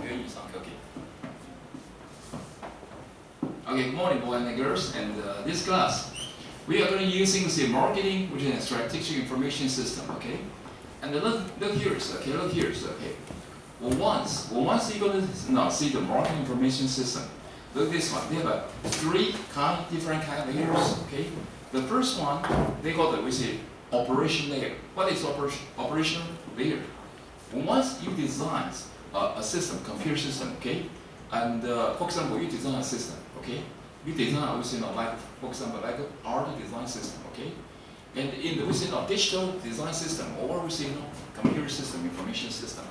学以上可以。Okay, good morning, boys and girls. And this class, we are going to using the marketing, which is a strategic information system. Okay, and look here. Okay, look here. Okay. Well, once you're going to now see the marketing information system. Look this one. They have different kind of layers. Okay. The first one they call it we say operation layer. What is operation layer? Once you design a system, computer system, okay, and for example, you design a system, okay, you design within like for example like art design system, okay, and in the within a digital design system or within computer system, information system,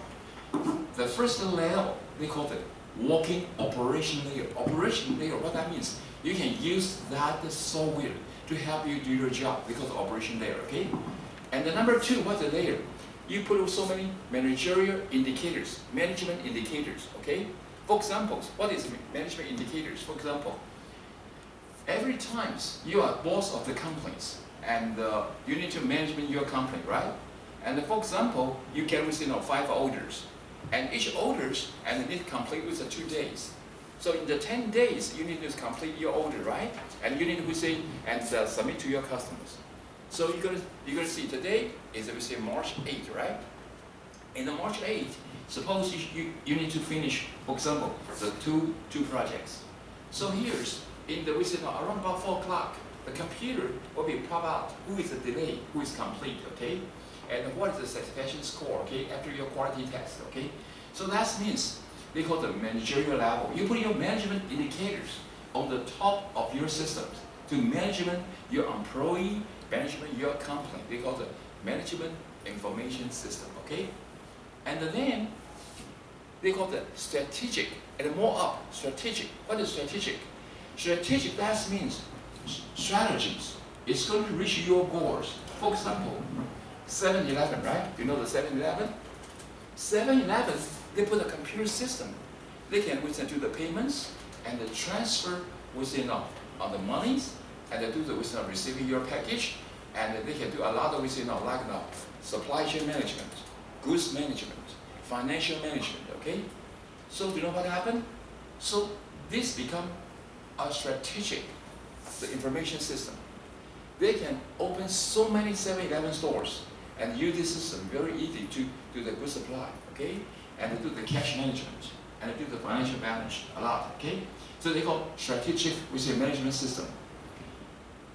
the first level they call it working operation layer. Operation layer, what that means? You can use that software to help you do your job because of operation layer, okay? And the number two, what's the layer? You put so many managerial indicators, management indicators, okay? For example, what is management indicators? For example, every time you are boss of the companies and you need to manage your company, right? And for example, you get within 5 orders. And each orders and you need to complete within 2 days. So in the 10 days, you need to complete your order, right? And you need to say and submit to your customers. So you're gonna see today is we say March 8th, right? In the March 8th, suppose you need to finish, for example, the two projects. So here's in the within around about 4 o'clock, the computer will be pop out who is the delay, who is complete, okay? And what is the satisfaction score, okay, after your quality test, okay? So that means they call the managerial level. You put your management indicators on the top of your systems to management your employee, management your company. They call the management information system, okay? And then they call the strategic, and more up, strategic. What is strategic? Strategic, that means strategies. It's going to reach your goals. For example, 7-Eleven, right? You know the 7-Eleven? 7-Eleven, they put a computer system. They can do the payments and the transfer within on the monies, and they do the within receiving your package, and they can do a lot of within like supply chain management, goods management, financial management. Okay, so do you know what happened? So this become a strategic, the information system. They can open so many 7-Eleven stores and use this system very easy to do the good supply, okay, and do the cash management and do the financial balance a lot, okay. So they call strategic management system.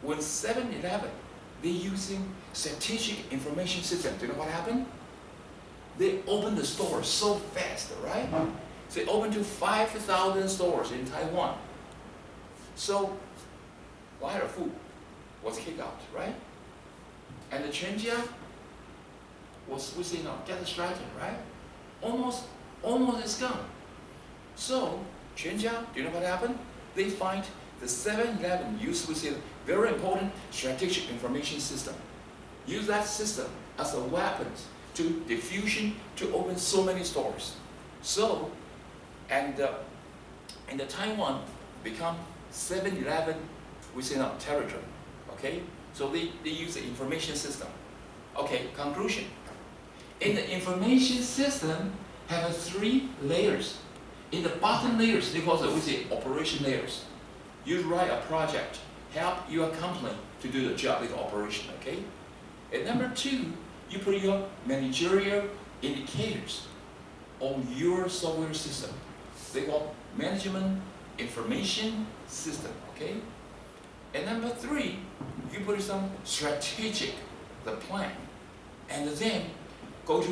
When 7-Eleven they using strategic information system, do you know what happened? They open the store so fast, right? So they open to 5,000 stores in Taiwan. So a lot of food was kicked out, right? And the Chenjia was within catastrophic, right? Almost is gone. So Chenjia, do you know what happened? They find the 7-Eleven use within very important strategic information system. Use that system as a weapon to diffusion to open so many stores. So and the Taiwan become 7-Eleven within a territory. Okay, so they use the information system. Okay, conclusion. In the information system, have 3 layers. In the bottom layers, they call it with the operation layers. You write a project, help your company to do the job with operation. Okay, and number 2, you put your managerial indicators on your software system. They call management information system. Okay. And number 3, you put some strategic, the plan, and then go to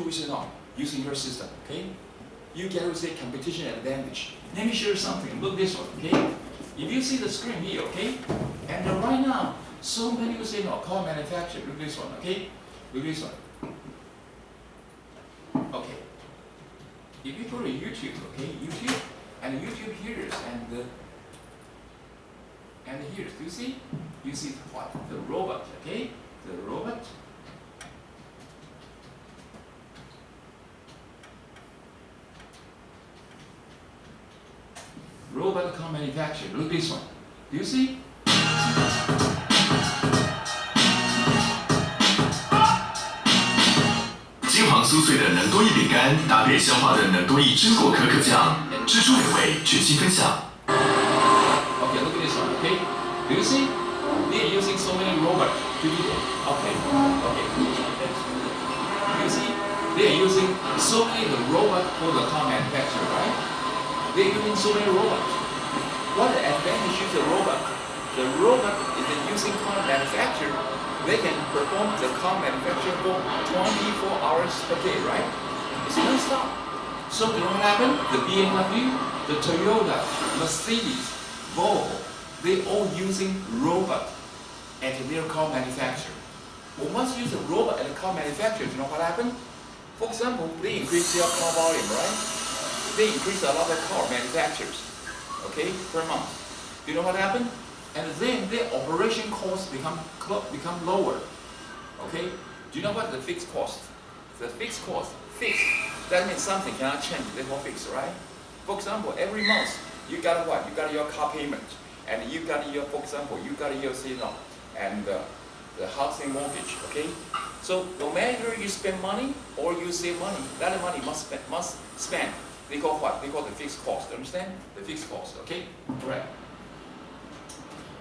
using your system, okay? You get competition advantage. Let me show you something. Look this one, okay? If you see the screen here, okay? And right now, so many car manufacturer. Look this one, okay? Look this one. Okay. If you go to YouTube, okay? YouTube, and YouTube here and here, do you see? You see what? The robot, okay? The robot. Robot car manufacturer. Look this one. Do you see? 金黄酥脆的能多益饼干然达别人消化的能多益榛果可可酱，蜘蛛美味全新分享。Okay, look at this one. Okay, do you see? They're using so many robots to do that. Okay, okay. You see, they're using so many robots for the car manufacturer, right? They're using so many robots. What the advantage is the robot? The robot is using car manufacturer. They can perform the car manufacture for 24 hours per day, right? It's non-stop. So you know what happened? The BMW, the Toyota, Mercedes, Volvo, they all using robot at their car manufacturer. Well, once you use a robot at the car manufacturer, you know what happened? For example, they increase their car volume, right? They increase a lot of car manufacturers, okay, per month. Do you know what happened? And then their operation costs become lower, okay? Do you know what the fixed cost? The fixed cost, fixed, that means something cannot change, therefore fixed, right? For example, every month, you got what? You got your car payment, and you got your, for example, you got your signal, and the housing mortgage, okay? So no matter you spend money or you save money, that money must spend. They call what? They call the fixed cost, understand? The fixed cost, okay? Correct.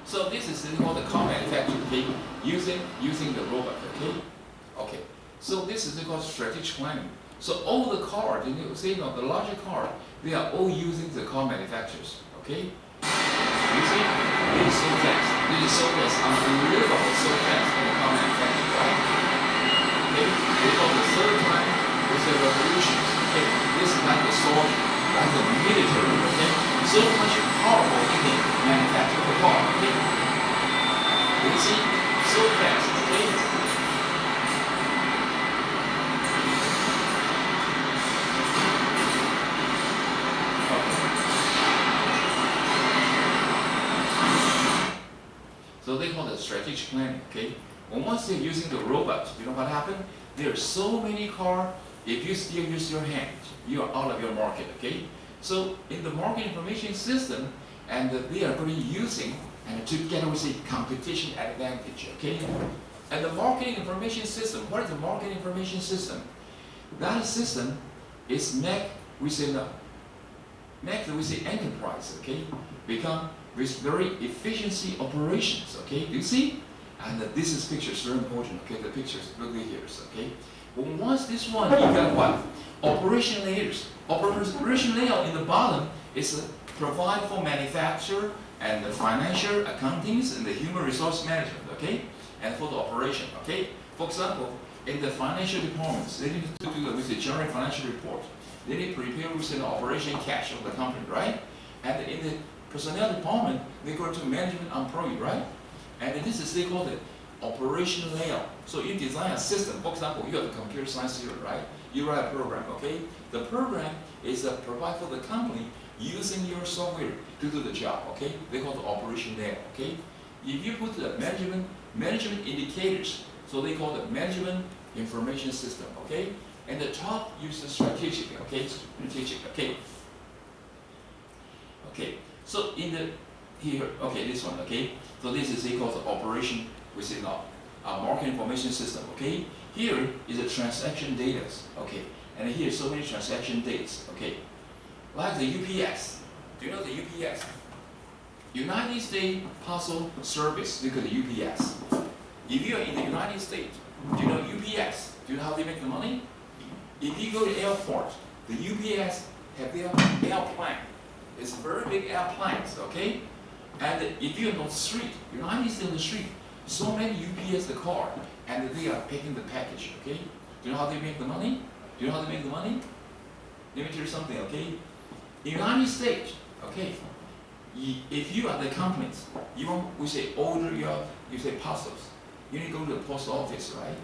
So this is called the car manufacturer, okay? Using the robot, okay? Okay. So this is called strategic planning. So all the cars, you see, the larger car, they are all using the car manufacturers, okay? You see, this is so fast. This is so fast, unbelievable, so fast in the car manufacturer, right? Okay? They call the third time with the revolutions, okay? This is like the soldier, like the military, okay? So much powerful in the manufacture of the car, okay? You see, so fast, okay? So they call it strategic planning, okay? And once they're using the robot, you know what happened? There are so many cars, if you still use your hand, you are out of your market, okay? So in the market information system, and they are going to be using, and together with the competition advantage, okay? And the marketing information system, what is the marketing information system? That system is make the enterprise, okay, become with very efficiency operations, okay? Do you see? And this is pictures very important, okay? The pictures, look at here, okay? Well, once this one, you got what? Operation layers. Operation layer in the bottom is provide for manufacturer and the financial accountings and the human resource management, okay? And for the operation, okay? For example, in the financial departments, they need to do with the general financial report. They need to prepare with the operation cash of the company, right? And in the personnel department, they go to management employee, right? And this is they call the operation layout. So you design a system. For example, you have a computer science student, right? You write a program, okay? The program is provide for the company using your software to do the job, okay? They call the operation layout, okay? If you put the management indicators, so they call the management information system, okay? And the top use the strategic, okay? Strategic, okay? Okay. So in the here, okay, this one, okay. So this is equal to operation within our market information system, okay. Here is the transaction data, okay, and here so many transaction dates, okay. Like the UPS. Do you know the UPS? United States Postal Service. Look at the UPS. If you are in the United States, do you know UPS? Do you know how they make the money? If you go to airport, the UPS have their airplane. It's very big airplanes, okay? And if you're on the street, United States on the street, so many UPS the car, and they are picking the package, okay? Do you know how they make the money? Do you know how they make the money? Let me tell you something, okay? In United States, okay, if you are the companies, we say order you say parcels. You need to go to the post office, right?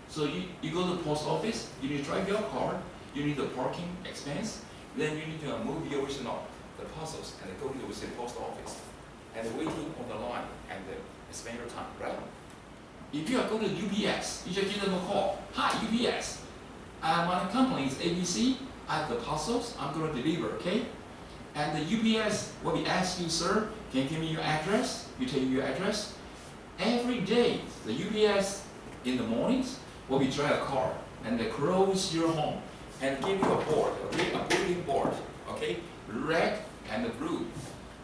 So you go to the post office, you need to drive your car, you need the parking expense, then you need to move your the parcels and go to the post office and waiting on the line and spend your time, right? If you are going to UPS, you just give them a call. Hi, UPS. My company is ABC. I have the parcels. I'm going to deliver, okay? And the UPS will be asked you, sir, can you give me your address? You tell your address. Every day, the UPS in the mornings will be drive a car and they close your home and give you a board, okay, a bulletin board, okay, red and blue.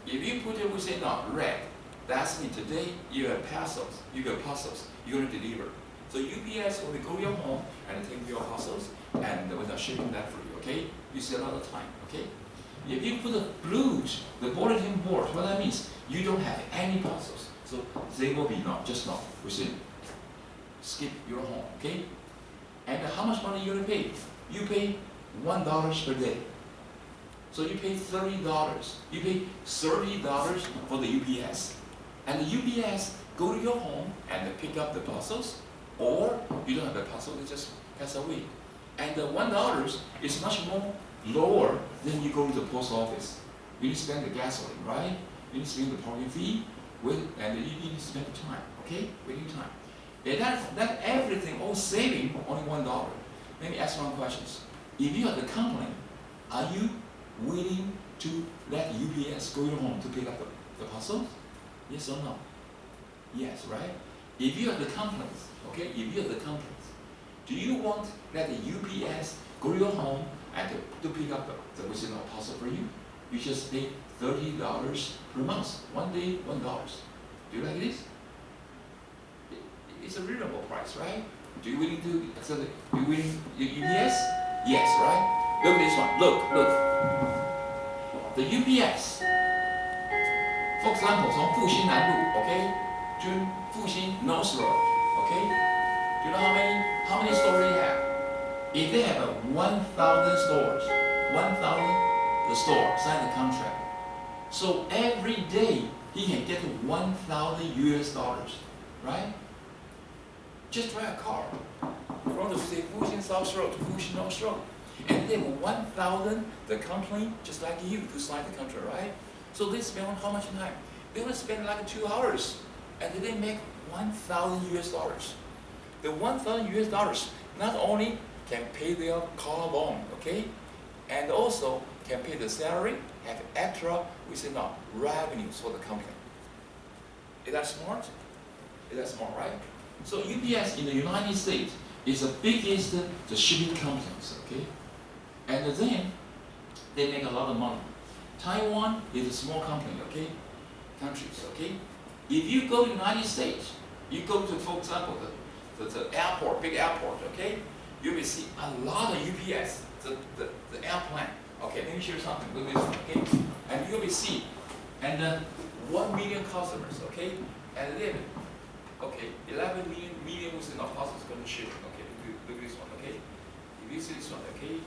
If you put it within red, that's mean today you have parcels, you're going to deliver. So UPS will go to your home and take your parcels and without shipping that for you, okay? You save a lot of time, okay? If you put the blue, the bulletin board, what that means, you don't have any parcels. So they will be just not within, skip your home, okay? And how much money you gonna pay? You pay $1 per day. So you pay $30. You pay $30 for the UPS. And the UPS go to your home and pick up the parcels, or you don't have a parcel, they just pass away. And the $1 is much more lower than you go to the post office. You need to spend the gasoline, right? You need to spend the parking fee, and you need to spend the time, okay? Waiting time. And that everything, all saving, only $1. Let me ask one question. If you are the company, are you willing to let UPS go to your home to pick up the parcels? Yes or no? Yes, right? If you are the companies, okay, if you are the companies, do you want that the UPS go to your home and to pick up the parcel for you? You just pay $30 per month, 1 day, $1. Do you like this? It's a reasonable price, right? Do you willing to accept it? You willing UPS? Yes, right? Look at this one. Look. The UPS, for example, 从复兴南路 ，OK， to 复兴 North Road, OK. Do you know how many stores they have? If they have 1,000 stores, 1,000 the store sign the contract. So every day he can get $1,000, right? Just drive a car from the Fuxing South Road to Fuxing North Road, and then 1,000 the company just like you to sign the contract, right? So they spend how much time? They will spend like 2 hours, and they make $1,000. The $1,000 not only can pay their car loan, okay, and also can pay the salary, have extra revenues for the company. Is that smart? Is that smart, right? So UPS in the United States is the biggest the shipping companies, okay? And then they make a lot of money. Taiwan is a small company, okay? Countries, okay? If you go to the United States, you go to, for example, the airport, big airport, okay? You will see a lot of UPS, the airplane. Okay, let me show you something. Look at this one, okay? And you will see, and 1 million customers, okay? And then, okay, 11 million was enough parcels going to ship. Okay, look at this one, okay? If you see this one, okay?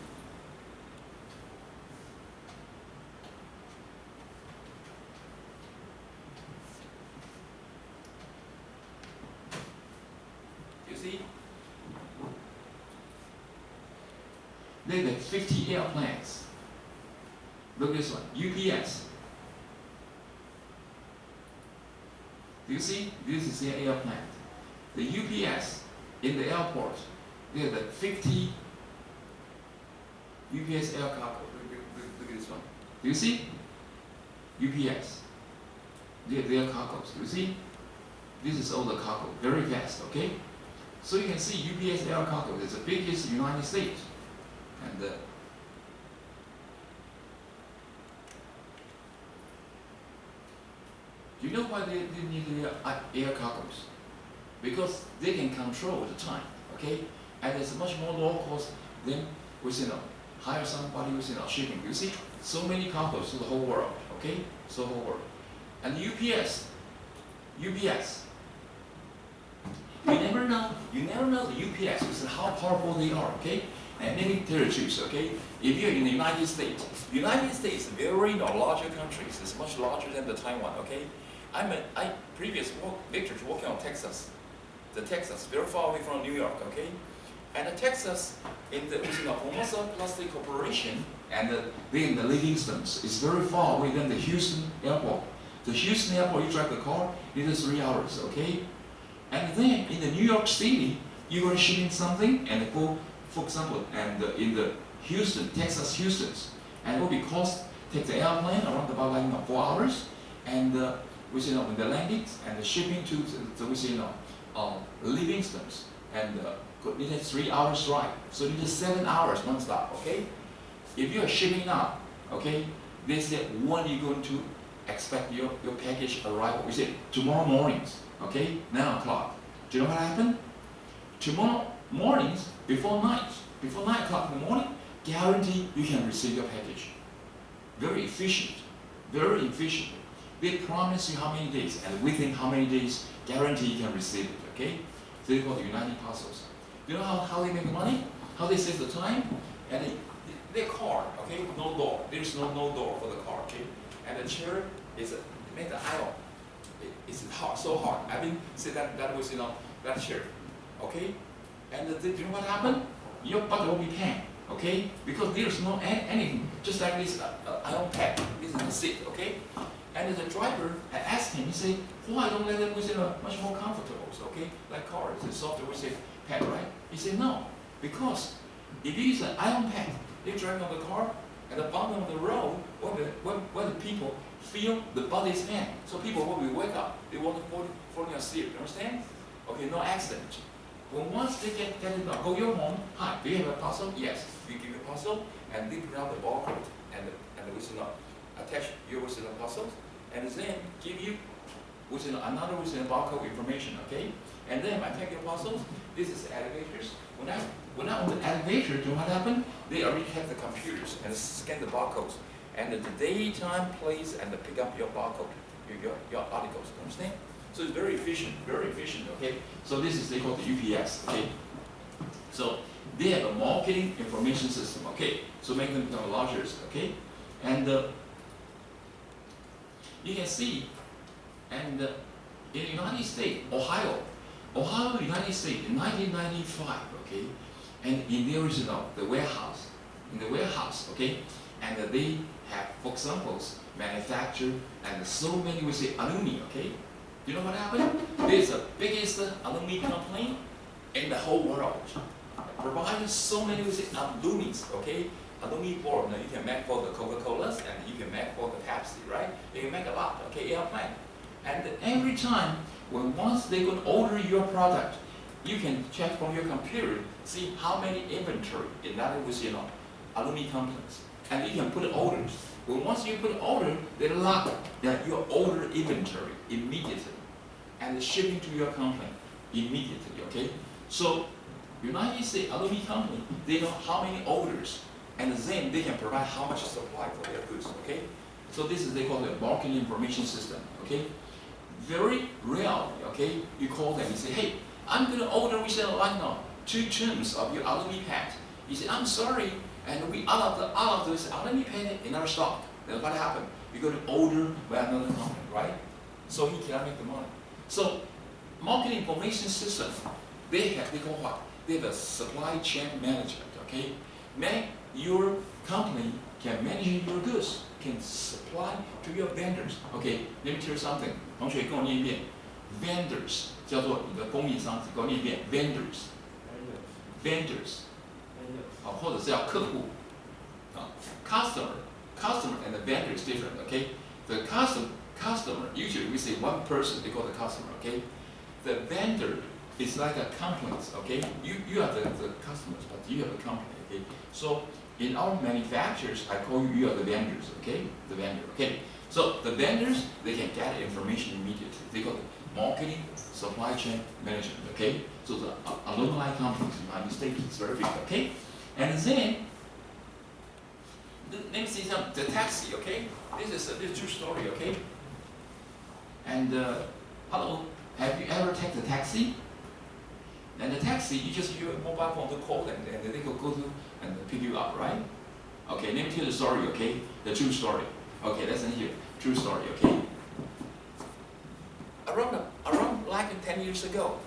You see? They have 50 airplanes. Look at this one, UPS. Do you see? This is their airplane. The UPS in the airport, they have 50 UPS air cargo. Look at this one. Do you see? UPS. They have their cargoes. Do you see? This is all the cargo, very fast, okay? So you can see UPS air cargo is the biggest in the United States. And do you know why they need air cargoes? Because they can control the time, okay? And it's much more low cost than hire somebody who's shipping. You see, so many cargoes to the whole world, okay? So the whole world. And UPS, you never know the UPS is how powerful they are, okay? And many territories, okay? If you're in the United States is very larger countries. It's much larger than the Taiwan, okay? I previous lectures working on Texas. The Texas, very far away from New York, okay? And the Texas, in the Formosa Plastic Corporation, and then the Livingstones is very far away than the Houston airport. The Houston airport, you drive the car, it is 3 hours, okay? And then in the New York City, you're going to ship in something and go, for example, and in the Houston, Texas Houston's, and it will be take the airplane around about like 4 hours, and with the landings and the shipping to the Livingstones, and it has 3 hours drive, so it is 7 hours non-stop, okay? If you are shipping now, okay, they say when you going to expect your package arrival. We say tomorrow mornings, okay, 9 o'clock. Do you know what happened? Tomorrow mornings before 9 o'clock in the morning, guarantee you can receive your package. Very efficient, very efficient. They promise you how many days, and within how many days, guarantee you can receive it, okay? So they call the United Parcels. You know how they make money? How they save the time? And their car, okay, no door. There's no door for the car, okay? And the chair is made of iron. It's hard, so hard. I mean, say that was, that chair, okay? And do you know what happened? Your butt will be pain, okay? Because there's no anything, just like this iron pad. This is the seat, okay? And the driver had asked him, he said, why don't let them with much more comfortable, okay? Like cars, it's softer with a pad, right? He said, no, because if you use an iron pad, they drive on the car, at the bottom of the road, where the people feel the body's pain. So people, when we wake up, they want to fall asleep, you understand? Okay, no accident. When once they get it done, go your home, hi, do you have a parcel? Yes. We give you a parcel, and they put out the barcode, and attach your parcel, and then give you another barcode information, okay? And then I take your parcels. This is elevators. When I on the elevator, do you know what happened? They already have the computers and scan the barcodes, and the daytime, place, and pick up your barcode, your articles. Understand? So it's very efficient, okay? So this is they call the UPS, okay? So they have a marketing information system, okay? So make them larger, okay? And you can see, and in the United States, Ohio, United States, in 1995, okay? And in the original, the warehouse, okay? And they have, for example, manufacture and so many aluminum, okay? You know what happened? There's the biggest aluminum company in the whole world. Providing so many aluminum, okay? Aluminum board. Now you can make for the Coca-Colas and you can make for the Pepsi, right? You can make a lot, okay? Airplane. And every time, once they could order your product, you can check from your computer, see how many inventory in that aluminum companies, and you can put orders. Once you put order, they lock your order inventory immediately, and shipping to your company immediately. Okay, so United States aluminum company, they know how many orders, and then they can provide how much supply for their goods. Okay, so this is they call the marketing information system. Okay, very rarely. Okay, you call them and say, hey, I'm going to order right now 2 tons of your aluminum pad. You say, I'm sorry, and we out of this aluminum pad in our stock. Then what happened? You're going to order by another company, right? So he cannot make the money. So marketing information system, they call what? They have a supply chain management. Okay, your company can manage your goods, can supply to your vendors. Okay, let me tell you something. 同学跟我念一遍 ，vendors 叫做你的供应商，跟我念一遍 vendors，好，或者是叫客户啊 ，customer and the vendor is different. Okay, the customer usually we say one person, they call the customer. Okay, the vendor is like a company. Okay, you are the customers, but you have a company. Okay, so in our manufacturers, I call you are the vendors. Okay, the vendor. Okay, so the vendors, they can get information immediately. They call it marketing, supply chain management. Okay, so the alumni companies in the United States is very big. Okay, and then let me see the taxi. Okay, this is a true story. Okay, and hello, have you ever taken the taxi? And the taxi, you just use your mobile phone to call them, and they will go to and pick you up, right? Okay, let me tell you the story, okay? The true story. Okay, listen here. True story, okay? Around like 10 years ago,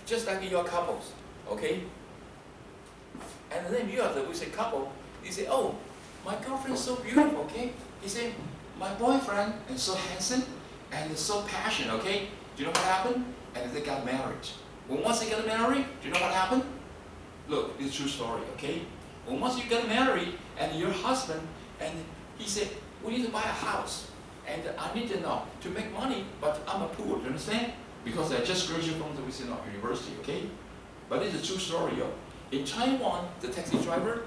just like your couples, okay? And then you are with a couple, you say, oh, my girlfriend is so beautiful, okay? You say, my boyfriend is so handsome and is so passionate, okay? Do you know what happened? And they got married. Once they get married, do you know what happened? Look, it's a true story, okay? Once you get married, and your husband, and he said, we need to buy a house, and I need to know to make money, but I'm a poor, do you understand? Because I just graduated from the university, okay? But it's a true story, yo. In Taiwan, the taxi driver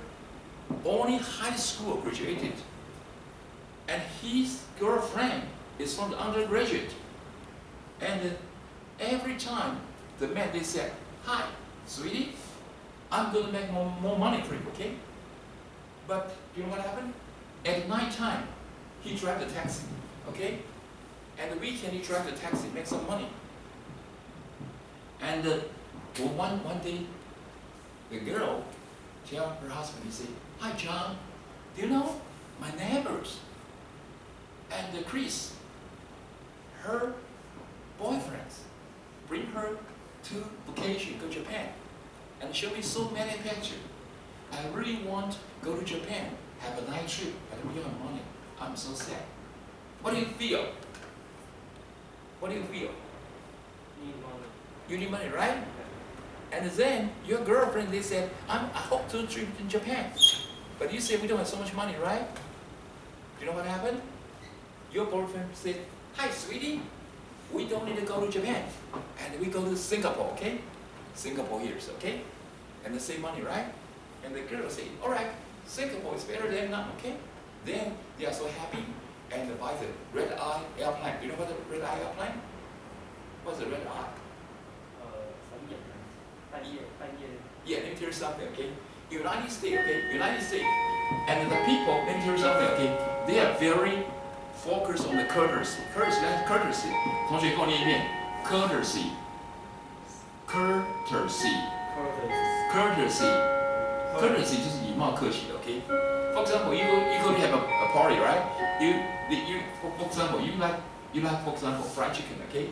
only high school graduated, and his girlfriend is from the undergraduate. And every time the man they said, "Hi, sweetie, I'm going to make more money for you, okay?" But you know what happened? At night time, he drive the taxi, okay? And the weekend he drive the taxi, make some money. And one day, the girl tell her husband, he say, "Hi John, do you know my neighbors and Chris, her boyfriends bring her to vacation, go to Japan, and show me so many pictures. I really want to go to Japan, have a night trip, but we don't have money. I'm so sad." What do you feel? What do you feel? Need money. You need money, right? And then your girlfriend, they said, I hope to trip in Japan. But you said we don't have so much money, right? Do you know what happened? Your boyfriend said, "Hi, sweetie, we don't need to go to Japan. And we go to Singapore, okay? Singapore here, okay? And the same money, right?" And the girl said, "All right, Singapore is better than none, okay?" Then they are so happy and they buy the red-eye airplane. Do you know what the red-eye airplane? What's the red eye? 神眼的，半夜。 Yeah, let me tell you something, okay? United States, okay? United States, and the people, let me tell you something, okay? They are very focused on the courtesy. Courtesy. 同学跟我念一遍 courtesy. Courtesy 就是礼貌客气的 ，okay? For example, you go to have a party, right? For example, you like for example fried chicken, okay?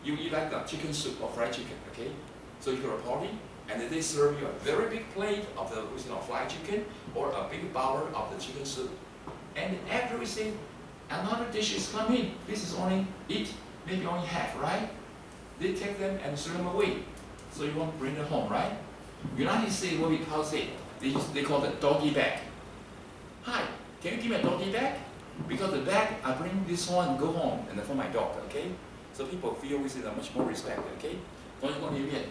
You like the chicken soup or fried chicken, okay? So you go to a party and they serve you a very big plate of the fried chicken or a big bowl of the chicken soup. And after we say another dishes come in, this is only maybe only half, right? They take them and throw them away. So you won't bring them home, right? United States, what we call say, they call it doggy bag. "Hi, can you give me a doggy bag? Because the bag, I bring this one, go home, and for my dog, okay?" So people feel with it much more respect, okay? 同学跟我念一遍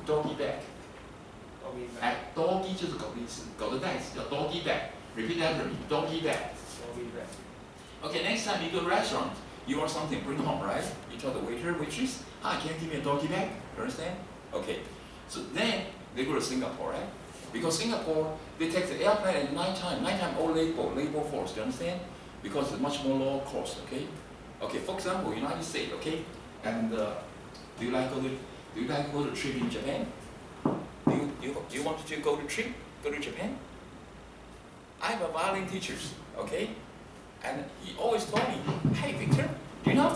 doggy bag. Doggy 就是狗的意思，狗的袋子叫 doggy bag. Repeat after me, doggy bag. Okay, next time you go to a restaurant, you want something, bring home, right? You tell the waiter, waitress, "Hi, can you give me a doggy bag?" You understand? Okay. So then they go to Singapore, right? Because Singapore, they take the airplane at nighttime all labor force, do you understand? Because it's much more low cost, okay? Okay, for example, United States, okay? And do you like go to trip in Japan? Do you want to go to Japan? I have a violin teacher, okay? And he always told me, "Hey Victor, do you know?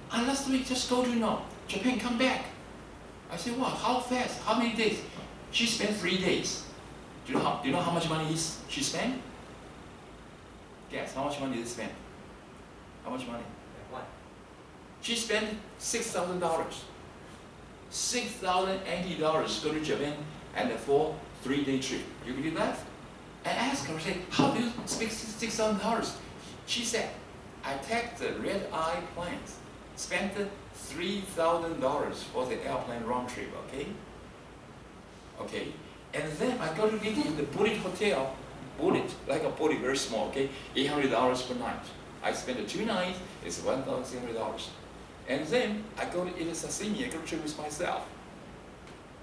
I last week just go to Japan, come back." I said, "Wow, how fast? How many days?" She spent 3 days. Do you know how much money she spent? Guess, how much money did she spend? How much money? What? She spent $6,000. $6,080 go to Japan and for 3-day trip. You believe that? I asked her, I said, "How do you spend $6,000? She said, "I take the red-eye planes, spent $3,000 for the airplane round trip, okay? Okay, and then I go to the bullet hotel, like a bullet, very small, okay, $800 per night. I spent 2 nights, it's $1,600. And then I go to eat a sashimi, I go to trip with myself.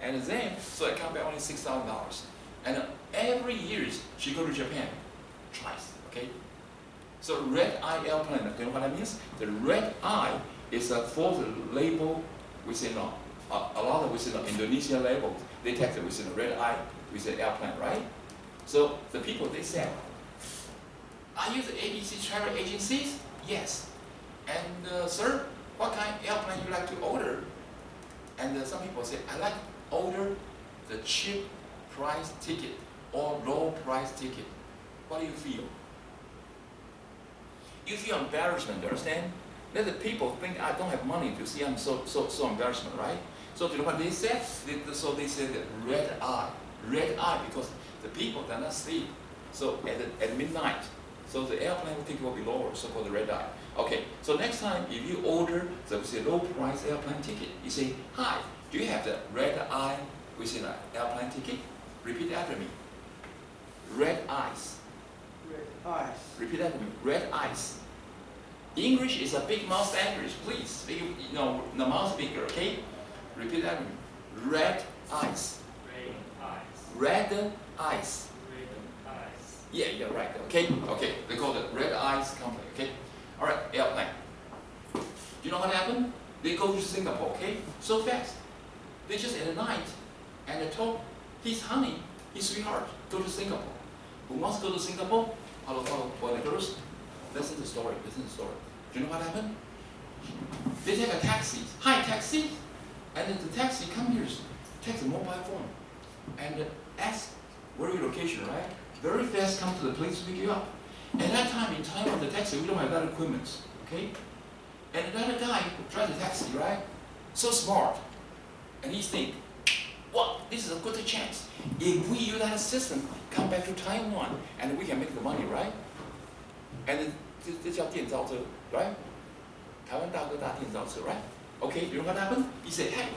And then, so I come back only $6,000. And every year she go to Japan twice, okay? So red-eye airplane, you know what that means? The red eye is for the label within a lot of within Indonesia labels. They take it within a red eye with the airplane, right? So the people, they said, "Are you the ABC travel agencies?" "Yes." "And sir, what kind of airplane you like to order?" And some people say, "I like order the cheap price ticket or low price ticket." What do you feel? You feel embarrassment, you understand? Let the people think I don't have money to see I'm so embarrassment, right? So do you know what they said? So they said that red eye because the people do not sleep. So at midnight, so the airplane ticket will be lower, so called the red eye. Okay, so next time if you order the low price airplane ticket, you say, "Hi, do you have the red eye within an airplane ticket? Repeat after me. Red eyes. Red eyes. Repeat after me. Red eyes. English is a big mouth language. Please speak, the mouth bigger, okay? Repeat after me. Red eyes. Red eyes. Red eyes. Red eyes. Yeah, you're right. Okay, okay. They call it red eyes company. Okay. All right, airplane. Do you know what happened? They go to Singapore. Okay, so fast. They just at night, and they told his honey, his sweetheart, go to Singapore. Who wants to go to Singapore? Hello, boys and girls. Listen to the story. Listen to the story. Do you know what happened? They take a taxi. Hi, taxi. And the taxi come here, takes a mobile phone, and ask where your location, right? Very fast come to the place to pick you up. And that time in Taiwan, the taxi, we don't have that equipment, okay? And another guy drives the taxi, right? So smart. And he think, well, this is a good chance. If we use that system, come back to Taiwan, and we can make the money, right? And this叫电召车, right? 台湾大哥大电召车, right? Okay, you know what happened? He said, hey,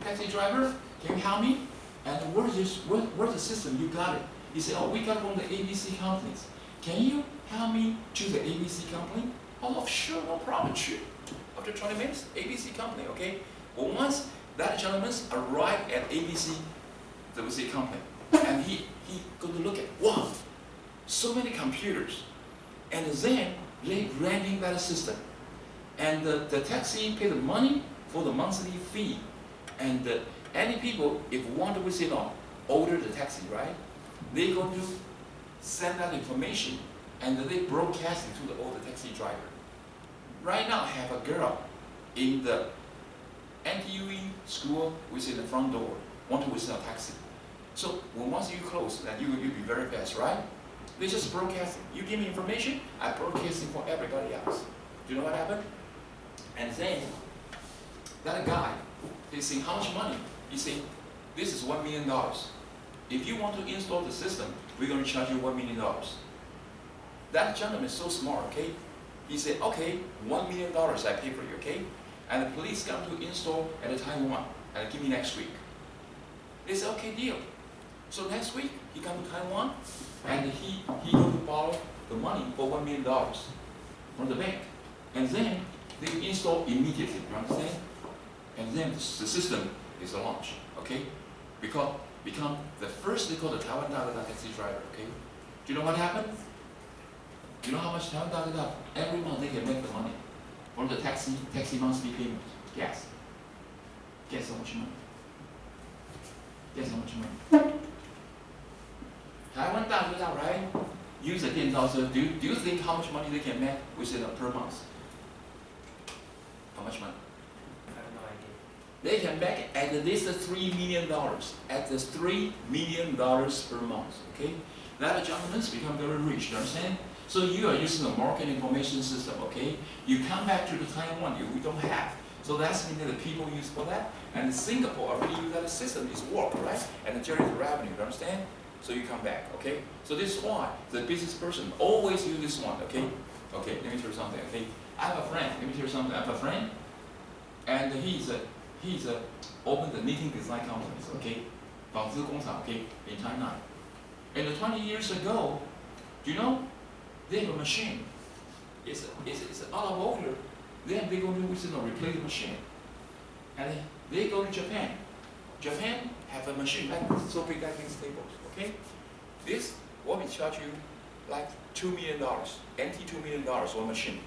taxi driver, can you help me? And where's the system? You got it. He said, oh, we got it from the ABC companies. Can you help me to the ABC company? Oh, sure, no problem, sure. After 20 minutes, ABC company, okay? Well, once that gentleman arrived at ABC, the ABC company, and he going to look at, wow, so many computers. And then they renting that system. And the taxi pay the money for the monthly fee. And any people, if want to visit on, order the taxi, right? They going to send that information and they broadcast it to all the taxi driver. Right now, I have a girl in the NTUE school within the front door, want to visit a taxi. So once you close, then you'll be very fast, right? They just broadcast it. You give me information, I broadcast it for everybody else. Do you know what happened? And then, that guy, he saying, how much money? He said, this is $1 million. If you want to install the system, we're going to charge you $1 million. That gentleman is so smart, okay? He said, okay, $1 million I pay for you, okay? And the police come to install at Taiwan, and give me next week. They said, okay, deal. So next week, he come to Taiwan, and he going to borrow the money for $1 million from the bank. And then, they install immediately, you understand? And then the system is launched, okay? Because become the first, they call the Taiwan Dagada taxi driver, okay? Do you know what happened? Do you know how much Taiwan Dagada, every month they can make the money from the taxi monthly payment? Guess. Guess how much money? Guess how much money? Taiwan Dagada, right? Use the 电召车. Do you think how much money they can make within per month? How much money? I have no idea. They can make at least $3 million. At least $3 million per month. Okay? That gentlemen become very rich, you understand? So you are using a market information system, okay? You come back to the Taiwan, we don't have. So that's meaning the people use for that. And Singapore already use that system, it's work, right? And it generates revenue, you understand? So you come back, okay? So this is why the business person always use this one, okay? Okay, let me tell you something, okay? I have a friend, let me tell you something, I have a friend, and he's opened the knitting design companies, okay? 纺织工厂, okay, in China. And 20 years ago, do you know, they have a machine. It's out of order. Then they go to replace the machine. And they go to Japan. Japan have a machine like so big like these tables, okay? This will be charge you like $2 million, NT $2 million one machine.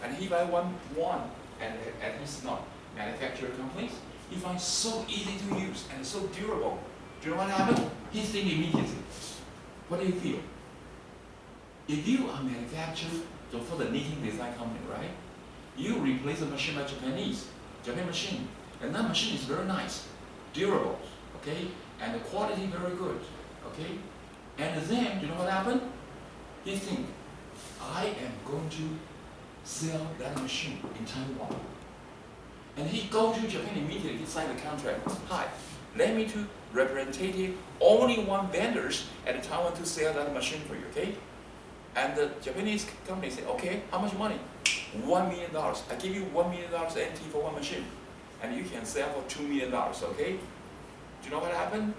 And he buy one and he's not manufacturer companies. He finds so easy to use and so durable. Do you know what happened? He think immediately. What do you feel? If you are manufacturer for the knitting design company, right? You replace the machine by Japan machine. And that machine is very nice, durable, okay? And the quality very good, okay? And then, do you know what happened? He think, I am going to sell that machine in Taiwan. And he go to Japan immediately, he signed the contract. Hi, let me to representative, only one vendors at Taiwan to sell that machine for you, okay? And the Japanese company said, okay, how much money? $1 million. I give you $1 million NT for one machine. And you can sell for $2 million, okay? Do you know what happened?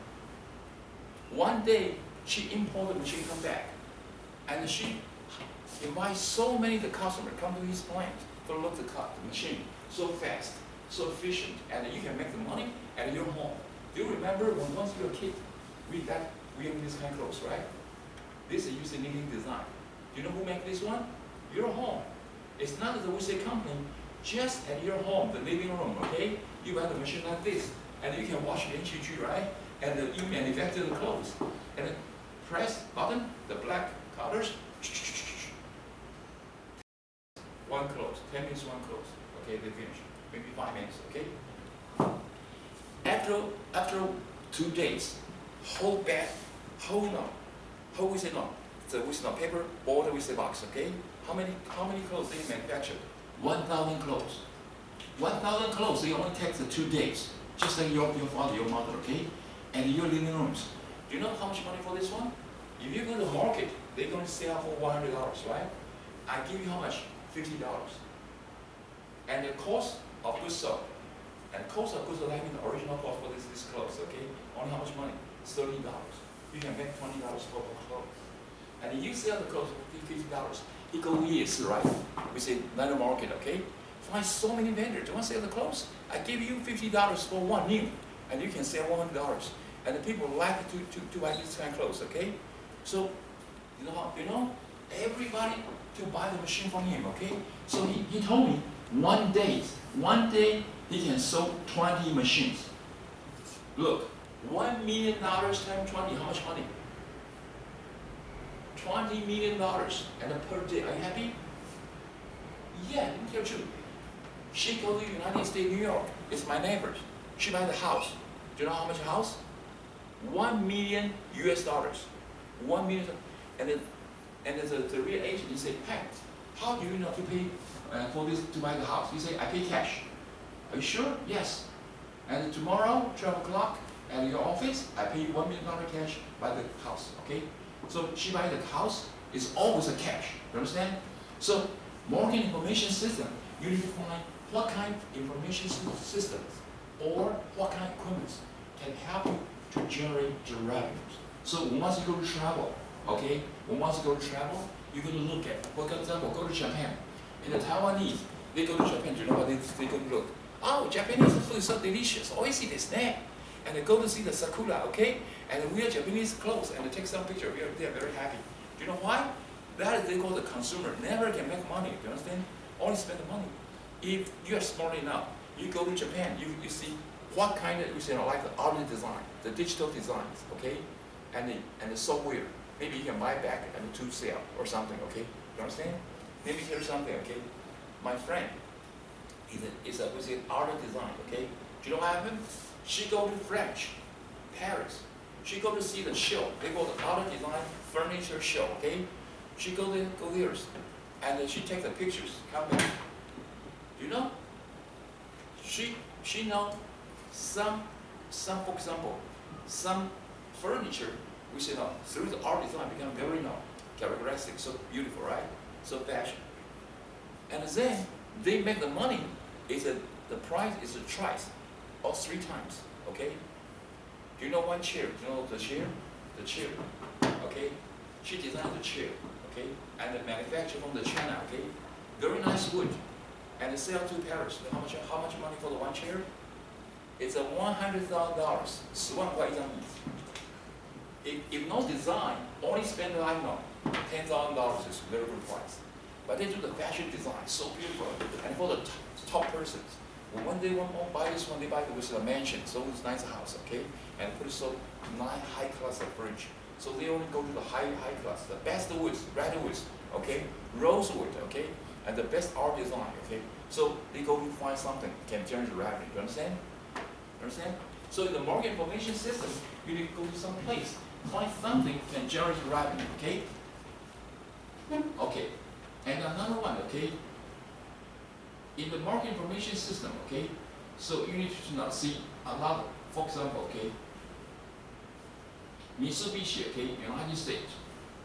One day, she imported the machine come back, and she invites so many the customer come to his plant to look at the machine so fast, so efficient, and you can make the money at your home. Do you remember when once you were a kid, we have this kind of clothes, right? This is using knitting design. Do you know who make this one? Your home. It's not the WC company, just at your home, the living room, okay? You have a machine like this, and you can wash HG, right? And you manufacture the clothes. And then press button, the black colors, one clothes, 10 minutes, one clothes. Okay, they finish. Maybe 5 minutes, okay? After 2 days, whole bag, whole with the paper, border with the box, okay? How many clothes they manufacture? 1,000 clothes. 1,000 clothes, they only take the 2 days. Just like your father, your mother, okay? And your living rooms. Do you know how much money for this one? If you go to the market, they're going to sell for $100, right? I give you how much? $50. And the cost of goods sold. And cost of goods sold, I mean the original cost for this clothes, okay? Only how much money? It's $30. You can make $20 for a clothes. And you sell the clothes for $50. It goes years, right? We say another market, okay? Find so many vendors. Do you want to sell the clothes? I give you $50 for one new, and you can sell $100. And the people like to buy this kind of clothes, okay? So, you know, everybody to buy the machine from him, okay? So he told me one day he can sell 20 machines. Look, $1 million times 20, how much money? $20 million and per day. Are you happy? Yeah, let me tell you. She goes to the United States, New York. It's my neighbors. She buys the house. Do you know how much a house? $1 million US. $1 million. And then the real agent, he said, "Pat, how do you know to pay for this to buy the house?" He said, "I pay cash." "Are you sure?" "Yes." "And tomorrow, 12 o'clock, at your office, I pay you $1 million cash buy the house." Okay? So she buys the house, it's always a cash. You understand? So market information system, you need to find what kind of information systems or what kind of equipment can help you to generate the revenues. So once you go to travel, okay, once you go to travel, you're going to look at, for example, go to Japan. And the Taiwanese, they go to Japan, do you know what they go to look? Oh, Japanese food is so delicious, oishi desu ne. And they go to see the sakura, okay? And they wear Japanese clothes and they take some picture. They are very happy. Do you know why? That is they call the consumer. Never can make money, do you understand? Only spend the money. If you are smart enough, you go to Japan, you see what kind of, like the art design, the digital designs, okay? And the software. Maybe you can buy back and to sell or something, okay? You understand? Let me tell you something, okay? My friend is a art design, okay? Do you know what happened? She go to French, Paris. She go to see the show. They go to art design furniture show, okay? She go there, and then she take the pictures, come back. You know? She know some, for example, some furniture, we say no, through the art design become very characteristic, so beautiful, right? So fashion. And then they make the money, the price is twice or 3 times, okay? Do you know one chair? Do you know the chair? The chair, okay? She designed the chair, okay? And the manufacture from the China, okay? Very nice wood. And they sell to Paris. How much money for the one chair? It's $100,000. 10万块一张椅子. If no design, only spend like $10,000 is very good price. But they do the fashion design, so beautiful. And for the top persons, when they want to buy this one, they buy it with a mansion, so it's a nice house, okay? And put so high class of furniture. So they only go to the high class, the best woods, red woods, okay? Rosewood, okay? And the best art design, okay? So they go to find something can generate revenue. You understand? Understand? So in the market information system, you need to go to some place, find something can generate revenue, okay? Okay. And another one, okay? In the market information system, okay? So you need to not see a lot, for example, okay? Mitsubishi, okay, United States.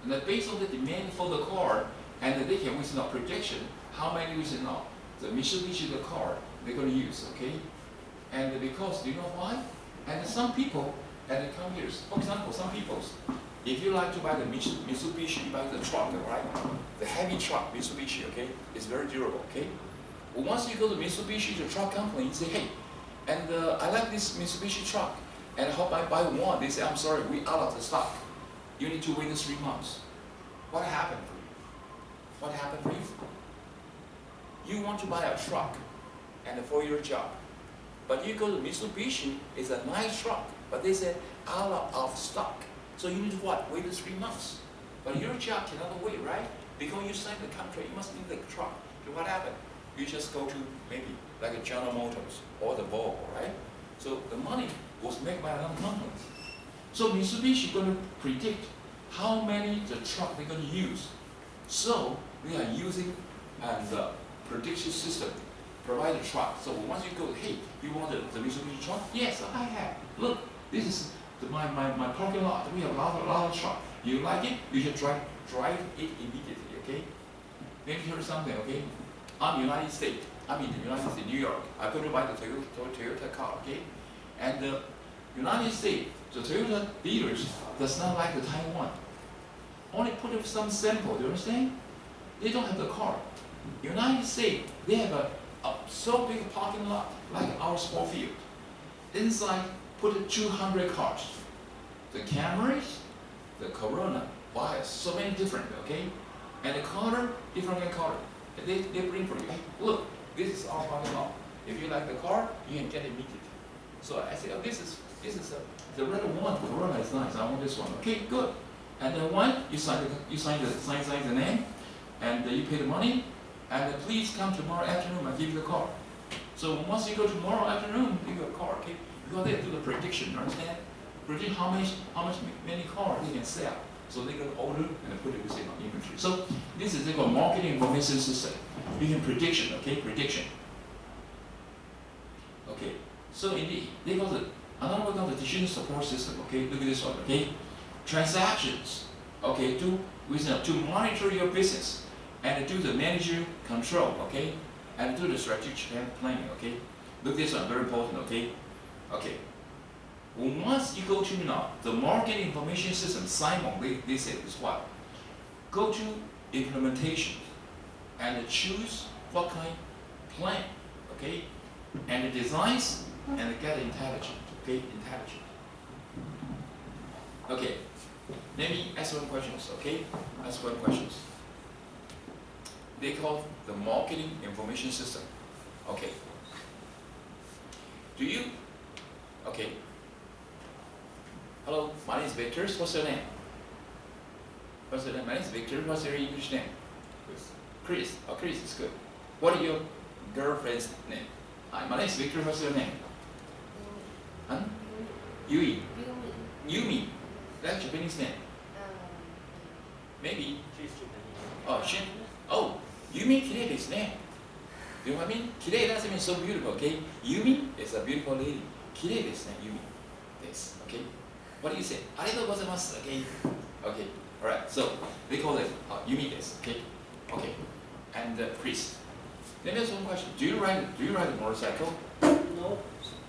And then based on the demand for the car, and they can with prediction how many the Mitsubishi the car they're going to use, okay? And because, do you know why? And some people, and they come here, for example, some people, if you like to buy the Mitsubishi, you buy the truck, right? The heavy truck, Mitsubishi, okay? It's very durable, okay? Well, once you go to Mitsubishi, the truck company, you say, hey, and I like this Mitsubishi truck, and how about I buy one? They say, I'm sorry, we out of the stock. You need to wait 3 months. What happened for you? What happened for you? You want to buy a truck, and for your job. But you go to Mitsubishi, it's a nice truck, but they said out of stock. So you need to what? Wait 3 months. But your job cannot wait, right? Because you signed the contract, you must need the truck. So what happened? You just go to maybe like a General Motors or the Volvo, right? So the money was made by another company. So Mitsubishi going to predict how many the truck they're going to use. So they are using the prediction system provide a truck. So once you go, hey, you want the Mitsubishi truck? Yes, I have. Look, this is my parking lot. We have a lot of truck. You like it? You should drive it immediately, okay? Let me tell you something, okay? I'm United States. I'm in the United States, New York. I'm going to buy the Toyota car, okay? And the United States, the Toyota dealers does not like the Taiwan. Only put up some sample, you understand? They don't have the car. United States, they have a so big parking lot, like our sport field. Inside, put 200 cars. The Camrys, the Corona, why so many different, okay? And the color, different color. They bring for you, hey, look, this is our parking lot. If you like the car, you can get it immediately. So I say, oh, this is the red one. Corona is nice. I want this one. Okay, good. And then one, you sign the name, and you pay the money, and please come tomorrow afternoon. I give you the car. So once you go tomorrow afternoon, you get a car. Okay, because they do the prediction. Understand? Predict how many cars they can sell. So they're going to order and put it within our inventory. So this is called marketing information system. You can prediction, okay, prediction. Okay, so indeed, they call it another one called the decision support system. Okay, look at this one. Okay, transactions. Okay, to monitor your business and do the manager control. Okay, and do the strategic planning. Okay, look at this one, very important. Okay, okay. Once you go to now the marketing information system, Simon, they said is what? Go to implementation and choose what kind plan, okay, and the designs and get intelligent, okay, intelligent. Okay, let me ask one questions, okay? Ask one questions. They call the marketing information system. Okay. Do you? Okay. Hello, my name is Victor. What's your name? What's your name? My name is Victor. What's your English name? Chris. Chris. Oh, Chris is good. What is your girlfriend's name? Hi, my name is Victor. What's your name? Huh? Yui. Yumi. That's Japanese name. Maybe. She's Japanese. Oh, Shin. Oh, Yumi Kirei desu ne. You know what I mean? Kirei doesn't mean so beautiful, okay? Yumi is a beautiful lady. Kirei desu ne, Yumi. This, okay? What do you say? Arigatou gozaimasu, okay? Okay, alright, so they call it Yumi desu, okay? Okay, and Chris. Let me ask one question. Do you ride a motorcycle? No.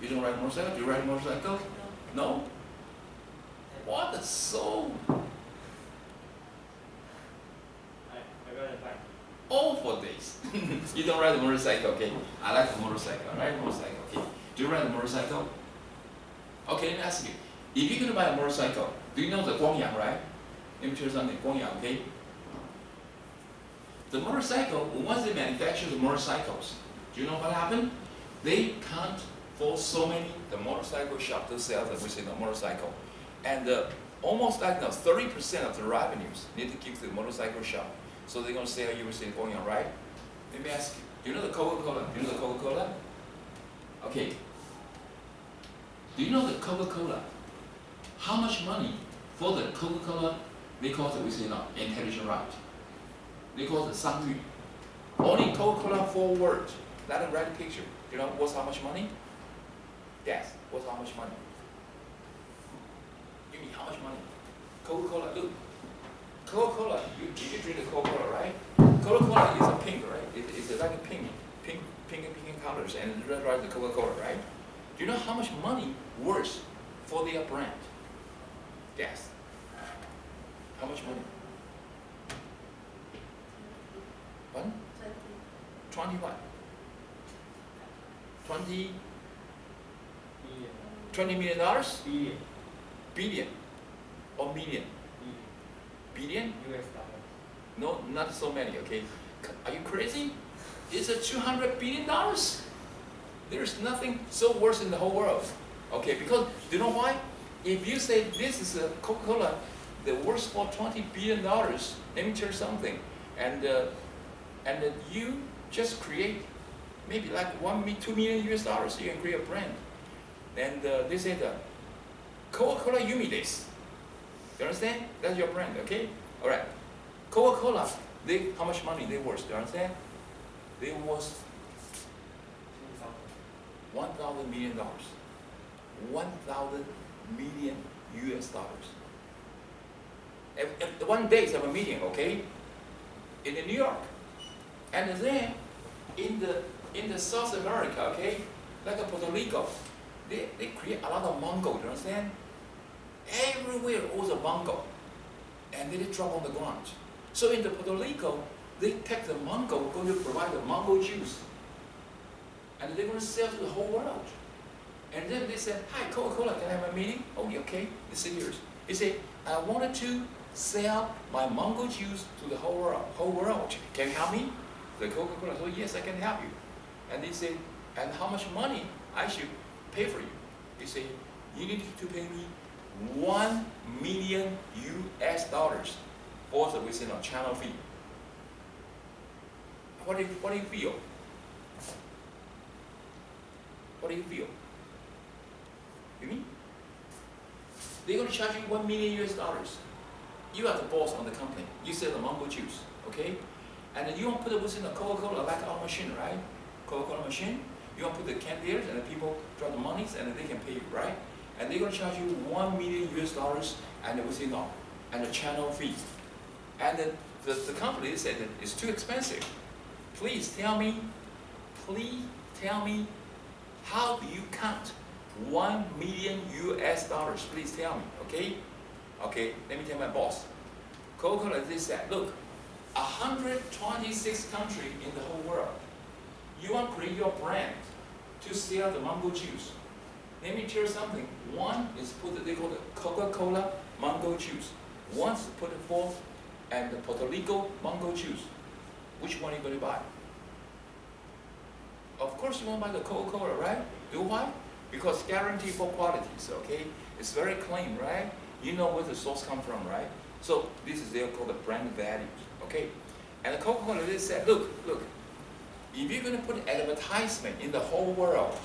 You don't ride a motorcycle? Do you ride a motorcycle? No? What? That's so I ride a bike. awful days. You don't ride a motorcycle, okay? I like a motorcycle. I ride a motorcycle, okay? Do you ride a motorcycle? Okay, let me ask you. If you're gonna buy a motorcycle, do you know the Guangyang, right? Let me tell you something, Guangyang, okay? The motorcycle, once they manufacture the motorcycles, do you know what happened? They can't for so many the motorcycle shop to sell the motorcycle, and almost like 30% of the revenues need to give to the motorcycle shop. So they're gonna sell you within Guangyang, right? Let me ask you. Do you know the Coca-Cola? Do you know the Coca-Cola? Okay. Do you know the Coca-Cola? How much money for the Coca-Cola? They call it intelligent right. They call it 商誉. Only Coca-Cola 4 words. Let them write a picture. You know what's how much money? Yes. What's how much money? You mean how much money? Coca-Cola. Look. Coca-Cola. You drink the Coca-Cola, right? Coca-Cola is a pink, right? It's like a pink colors, and red the Coca-Cola, right? Do Do you know how much money worth for their brand? Guess. How much money? One? 20 what? 20 $20 million? Billion. Billion or million? Billion? US dollar. No, not so many, okay? Are you crazy? It's a $200 billion. There's nothing so worse in the whole world. Okay, because do you know why? If you say this is a Coca-Cola, the worth for $20 billion, let me tell you something. And you just create maybe like $2 million US dollars, you can create a brand. And they say the Coca-Cola Humides. You understand? That's your brand, okay? All right. Coca-Cola, how much money they worth? Do you understand? They worth $1,000 million. 1,000 million US dollars. One day is have a meeting, okay? In New York. And then in the South America, okay? Like Puerto Rico, they create a lot of mango, you understand? Everywhere all the mango. And they drop on the ground. So in the Puerto Rico, they take the mango, going to provide the mango juice. And they're going to sell to the whole world. And then they said, hi, Coca-Cola, can I have a meeting? Oh, okay. They said, here. He said, I wanted to sell my mango juice to the whole world. Can you help me? The Coca-Cola said, yes, I can help you. And they said, and how much money I should pay for you? He said, you need to pay me $1 million US dollars for the within a channel fee. What do you feel? What do you feel? You mean? They're going to charge you $1 million US dollars. You are the boss on the company. You sell the mango juice, okay? And then you want to put it within a Coca-Cola like our machine, right? Coca-Cola machine. You want to put the can there, and the people drop the monies, and then they can pay you, right? And they're going to charge you $1 million US dollars, and within all, and a channel fee. And then the company said that it's too expensive. Please tell me, how do you count $1 million US dollars? Please tell me, okay? Okay, let me tell my boss. Coca-Cola, they said, look, 126 countries in the whole world. You want to create your brand to sell the mango juice. Let me tell you something. One is they call it Coca-Cola mango juice. One is put it for and the Puerto Rico mango juice. Which one are you going to buy? Of course you want to buy the Coca-Cola, right? You know why? Because guarantee for qualities, okay? It's very clean, right? You know where the source comes from, right? So this is they call the brand values, okay? And the Coca-Cola, they said, look, if you're going to put advertisement in the whole world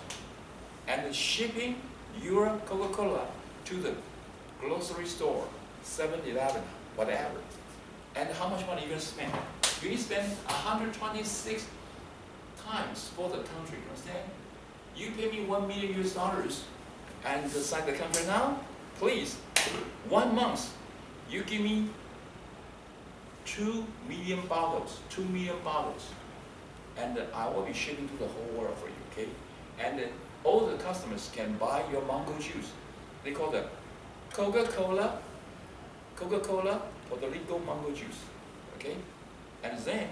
and shipping your Coca-Cola to the grocery store, 7-Eleven, whatever, and how much money are you going to spend? You need to spend 126 times for the country, you understand? You pay me $1 million US dollars and decide the country now, please, 1 month, you give me 2 million bottles, and I will be shipping to the whole world for you, okay? And then all the customers can buy your mango juice. They call it Coca-Cola Puerto Rico mango juice, okay? And then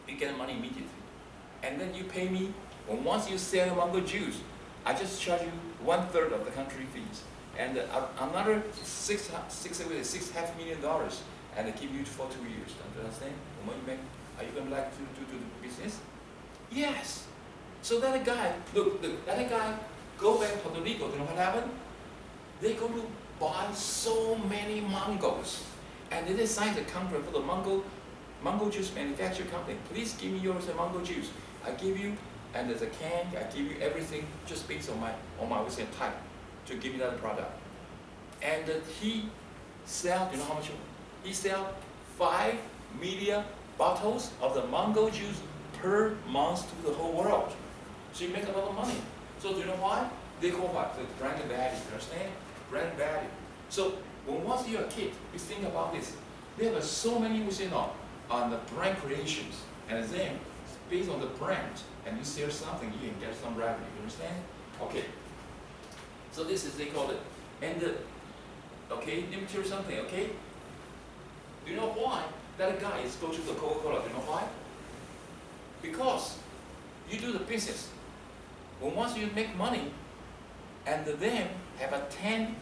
you get the money immediately. And then you pay me, once you sell mango juice, I just charge you 1/3 of the country fees. And another $6.5 million, and I give you for 2 years. Don't you understand? And when you make, are you going to like to do the business? Yes. So that guy, look, that guy go back to Puerto Rico. You know what happened? They go to buy so many mangoes, and they signed a contract for the mango juice manufacturer company. Please give me yours and mango juice. I give you, and there's a can. I give you everything just based on my type to give you that product. And he sell, you know how much? He sell 5 million bottles of the mango juice per month to the whole world. So you make a lot of money. So do you know why? They call what? The brand value, you understand? Brand value. So once you're a kid, you think about this. There are so many on the brand creations. And then based on the brand, and you sell something, you can get some revenue, you understand? Okay, So this is they call it. And okay, let me tell you something. Okay. Do you know why that guy is go to the Coca-Cola? Do you know why? Because you do the business. When once you make money, and then have a 10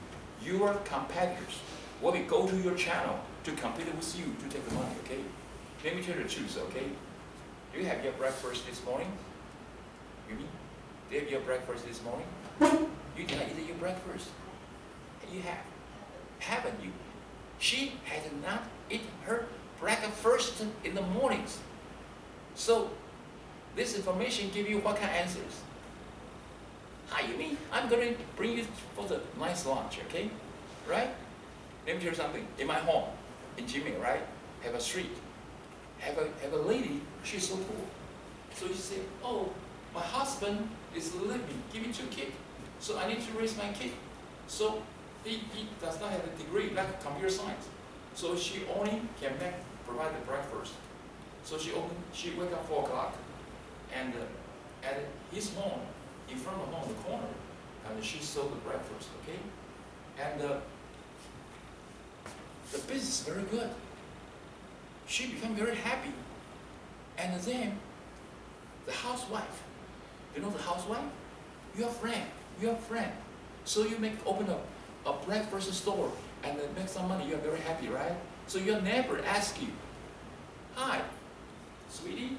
your competitors will be go to your channel to compete with you to take the money. Okay. Let me tell you the truth. Okay. Do you have your breakfast this morning? You mean? Do you have your breakfast this morning? You did not eat your breakfast. You have. Haven't you? She had not eaten her breakfast in the mornings. So, this information give you what kind of answers? Hi, you mean I'm going to bring you for the nice lunch, okay? Right? Let me tell you something. In my home, in Jimmy, right? Have a street. Have a lady, she's so poor. So she said, oh, my husband is living, give me 2 kids. So I need to raise my kid. So he does not have a degree like computer science. So she only can provide the breakfast. So she wake up 4 o'clock, and at his home, in front of home, the corner, and she sold the breakfast. Okay, and the business is very good. She became very happy, and then the housewife. You know the housewife? Your friend. So you open a breakfast store and make some money. You're very happy, right? So your neighbor asks you, "Hi, sweetie,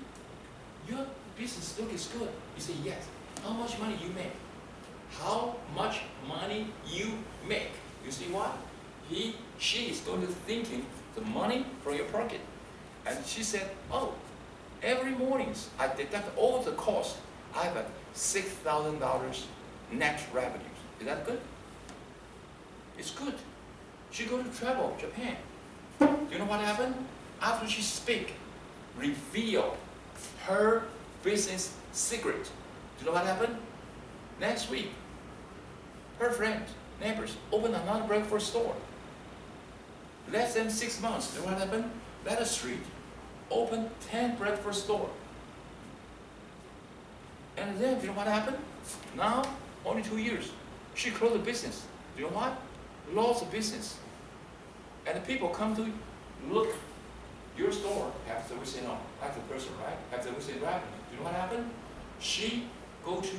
your business looks good." You say yes. How much money you make? How much money you make? You see what? She is going to thinking the money from your pocket, and she said, "Oh, every mornings I deduct all the cost. I have a $6,000 net revenues. Is that good? It's good." She go to travel Japan. You know what happened? After she reveal her business secret. Do you know what happened? Next week, her friends, neighbors, open another breakfast store. Less than 6 months. Do you know what happened? That street open 10 breakfast store. And then, do you know what happened? Now, only 2 years, she closed the business. Do you know what? Lost the business. And the people come to look your store after we say no, like the person, right? After we say revenue. Do you know what happened? She go to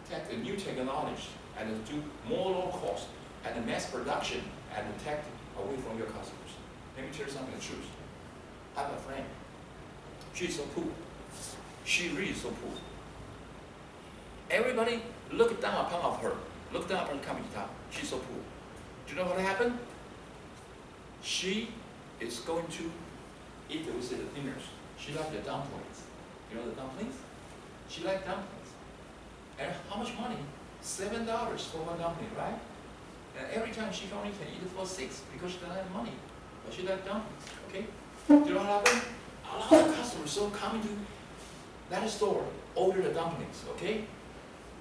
take the new technology and do more low cost and the mass production and take away from your customers. Let me tell you something, the truth. I have a friend. She's so poor. She really so poor. Everybody look down upon her. Look down upon Kamita. She's so poor. Do you know what happened? She is going to eat with the dinners. She likes the dumplings. You know the dumplings? She likes dumplings. And how much money? $7 for one dumpling, right? And every time she only can eat it for 6 because she doesn't have money. But she likes dumplings, okay? Do you know what happened? A lot of customers so coming to that store, order the dumplings, okay?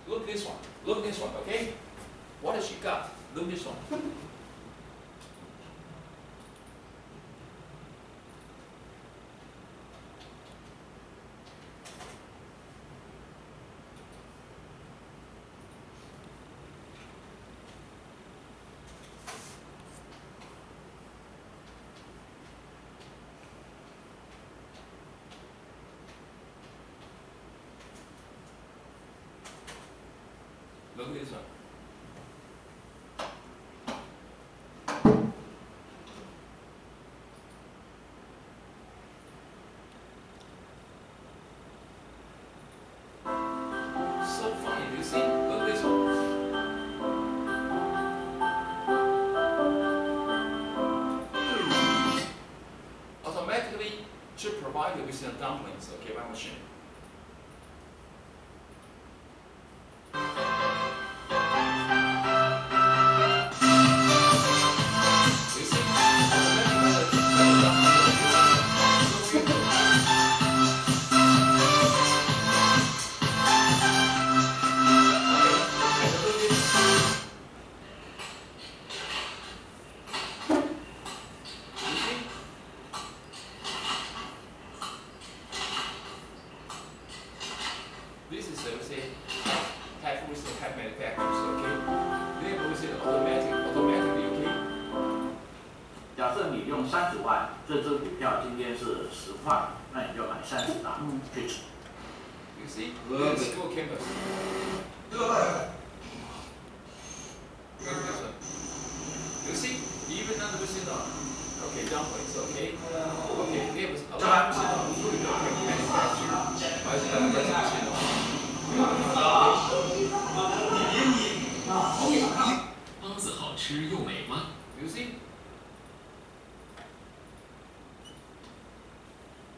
Look this one. Look this one, okay? What has she got? Look this one. Look at this one. So funny, do you see? Look at this one. Automatically to provide you with the dumplings, okay, by machine. This is, I would say, have with the have manufacturers, okay? They have with it automatically, okay? 假设你用30万，这只股票今天是10块，那你就买30张去储。 You see? The school campus. You see? Even under the okay, dumplings, okay? Okay, they have a lot of food manufactured by the 包子好吃又美观。 You see?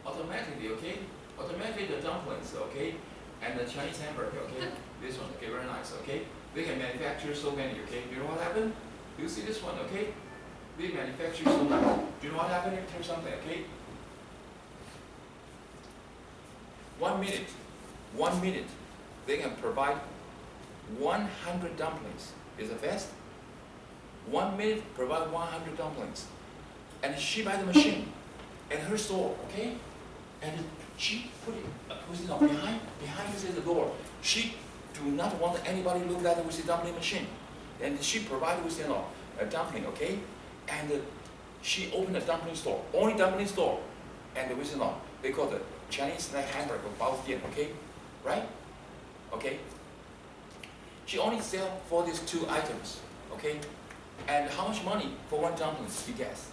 Automatically, okay? Automatically the dumplings, okay? And the Chinese hamburger, okay? This one, okay, very nice, okay? They can manufacture so many, okay? Do you know what happened? You see this one, okay? They manufacture so many. Do you know what happened? Here's something, okay? 1 minute, 1 minute, they can provide 100 dumplings. Is it fast? 1 minute, provide 100 dumplings. And she buy the machine at her store, okay? And she put it behind the door. She do not want anybody look at it with the dumpling machine. And she provide with a dumpling, okay? And she opened a dumpling store, only dumpling store. And with they call it Chinese hamburger, baojian, okay? Right? Okay? She only sell for these 2 items, okay? And how much money for 1 dumpling, you guess?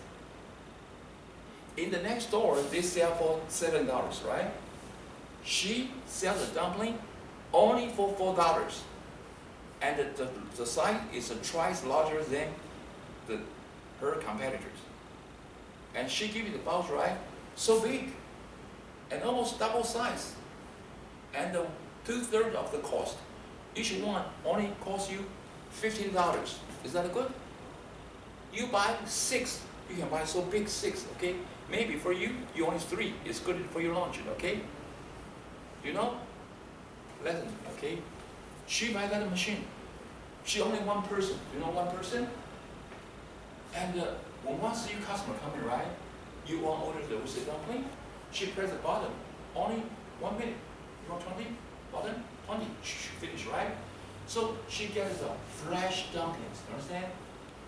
In the next store, they sell for $7, right? She sells the dumpling only for $4. And the size is twice larger than her competitors. And she give you the pouch, right? So big. And almost double size. And 2/3 of the cost. Each one only costs you $15. Is that good? You buy 6. You can buy so big 6, okay? Maybe for you only 3. It's good for your lunch, okay? You know? Lesson, okay? She buy that machine. She only 1 person. You know 1 person? And when once your customer come in, right? You want order the dumpling. She press the button. Only 1 minute. You want 20? Button? 20. Finish, right? So she gets the fresh dumplings. Understand?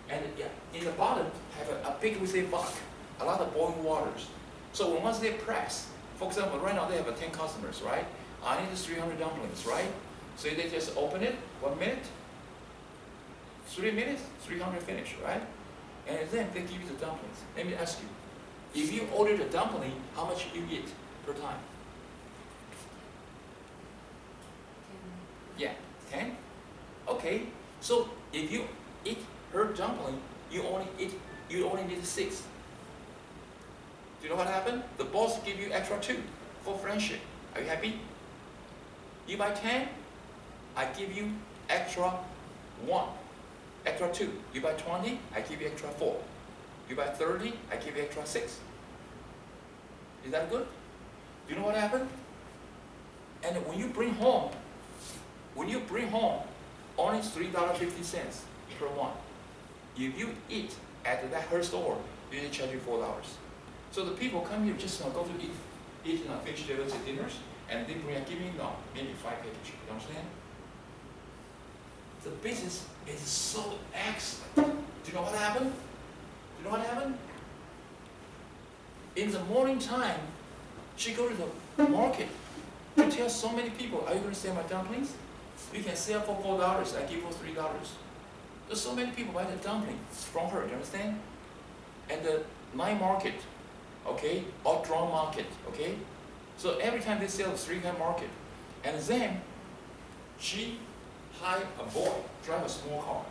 And yeah, in the bottom have a big buck, a lot of boiling waters. So when once they press, for example, right now they have 10 customers, right? I need 300 dumplings, right? So they just open it, 1 minute, 3 minutes, 300 finish, right? And then they give you the dumplings. Let me ask you, if you order the dumpling, how much you eat per time? Yeah, 10? Okay, so if you eat her dumpling, you only need 6. Do you know what happened? The boss give you extra 2 for friendship. Are you happy? You buy 10, I give you extra 1, extra 2. You buy 20, I give you extra 4. You buy 30, I give you extra 6. Is that good? Do you know what happened? And when you bring home, only $3.50 per one. If you eat at her store, they charge you $4. So the people come here just go to eat vegetables at dinners, and they give me maybe 5 packages. You understand? The business is so excellent. Do you know what happened? Do you know what happened? In the morning time, she go to the market to tell so many people, are you going to sell my dumplings? You can sell for $4, I give you $3. There's so many people buy the dumpling from her, you understand? And the night market, okay, or drawn market, okay? So every time they sell the 3-kind market, and then she hire a boy, drive a small car,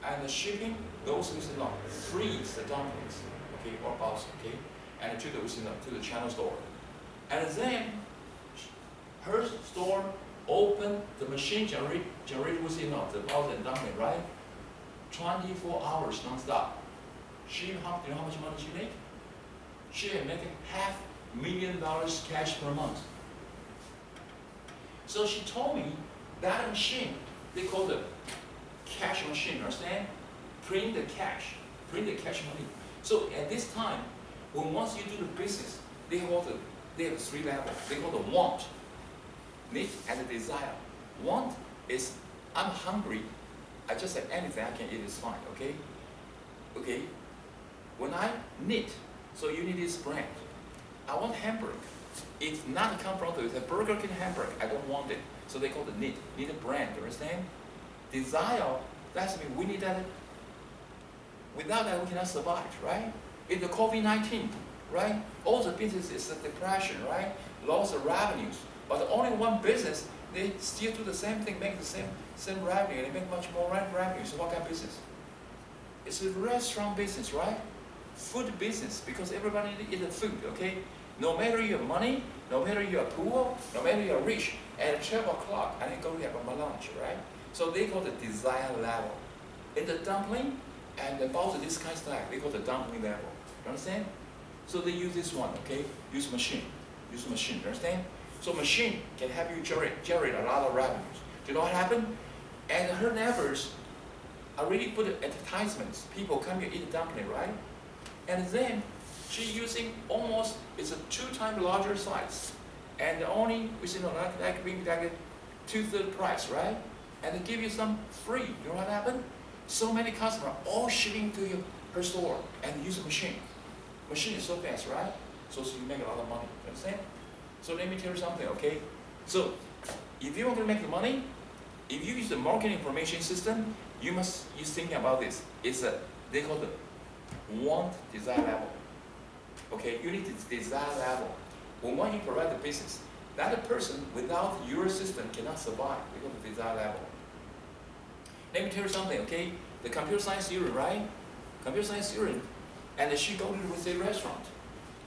and the shipping goes with freeze the dumplings, okay, or box, okay, and to the channel store. And then her store open the machine generate with the box and dumpling, right? 24 hours non-stop. Do you know how much money she make? She can make $500,000 cash per month. So she told me that machine, they call the cash machine, understand? Print the cash money. So at this time, once you do the business, they have 3 levels. They call the want, need, and the desire. Want is I'm hungry. I just say anything I can eat is fine, okay? Okay? When I need, so you need this brand. I want hamburger. It's not come from the Burger King hamburger. I don't want it. So they call it need a brand, you understand? Desire, that's mean we need that. Without that we cannot survive, right? In the COVID-19, right? All the business is a depression, right? Loss of revenues. But only one business, they still do the same thing, make the same revenue, and they make much more revenue. So what kind of business? It's a restaurant business, right? Food business, because everybody eats the food, okay? No matter your money, no matter you're poor, no matter you're rich, at 12 o'clock, I need to go have my lunch, right? So they call the desire level. In the dumpling, and about this kind of stuff, they call the dumpling level. You understand? So they use this one, okay? Use machine, you understand? So machine can help you generate a lot of revenues. Do you know what happened? And her neighbors already put advertisements. People come here eat dumpling, right? And then she using almost, it's a 2 times larger size. And only, like being like a 2/3 price, right? And they give you some free. You know what happened? So many customers all shipping to her store and use a machine. Machine is so fast, right? So you make a lot of money. You understand? So let me tell you something, okay? So if you want to make the money, if you use the marketing information system, you think about this. It's they call it want desire level. Okay, you need this desire level. When you provide the business, that person without your system cannot survive because of the desire level. Let me tell you something, okay? The computer science student, right? Computer science student, and she go to a restaurant,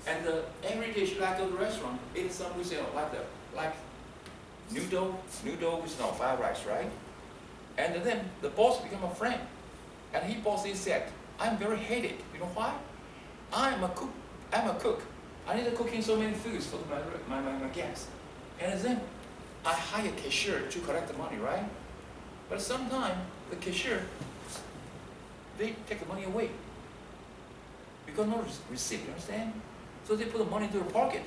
and every day she like go to the restaurant, eat some with like noodle with fried rice, right? And then the boss become a friend, and he said, I'm very headache. You know why? I'm a cook. I need to cook in so many foods for my guests. And then I hire a cashier to collect the money, right? But sometimes the cashier, they take the money away. Because no receipt, you understand? So they put the money into their pocket.